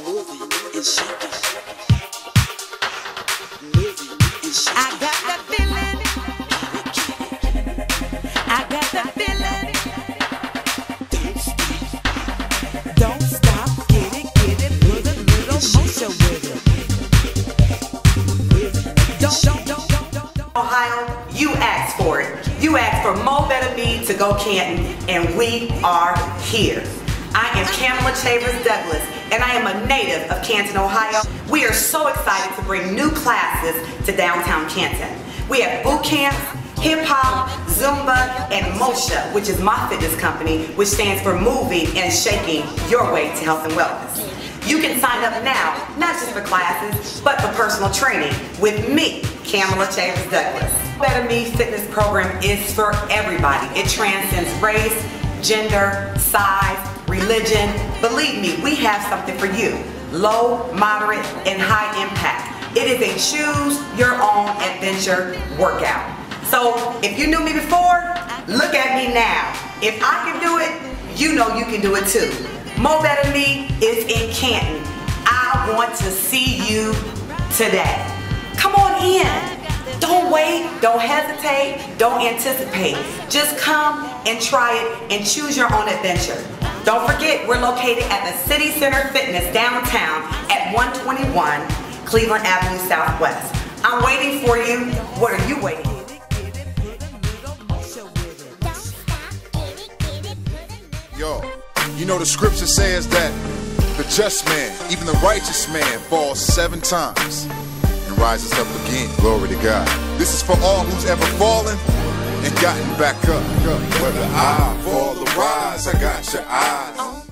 moving and shaking, moving and shaking. I got that feeling. I got that feeling. Don't stop, get it, put a little motion with it. Don't. Ohio, you asked for it. You asked for Mo Better Me to go Canton, and we are here. I am Kamala Chavers Douglas, and I am a native of Canton, Ohio. We are so excited to bring new classes to downtown Canton. We have boot camps, hip hop, Zumba, and Mosha, which is my fitness company, which stands for moving and shaking your way to health and wellness. You can sign up now, not just for classes, but for personal training with me, Kamala Chavers Douglas. Better Me Fitness Program is for everybody. It transcends race, gender, size, religion. Believe me, we have something for you. Low, moderate, and high impact. It is a choose your own adventure workout. So if you knew me before, look at me now. If I can do it, you know you can do it too. Mo Better Me is in Canton. I want to see you today. Come on in. Don't wait, don't hesitate, don't anticipate. Just come and try it and choose your own adventure. Don't forget, we're located at the City Center Fitness downtown at 121 Cleveland Avenue Southwest. I'm waiting for you. What are you waiting for? Yo, you know the scripture says that the just man, even the righteous man, falls 7 times and rises up again. Glory to God. This is for all who's ever fallen and gotten back up. Whether I fall or rise, I got your eyes.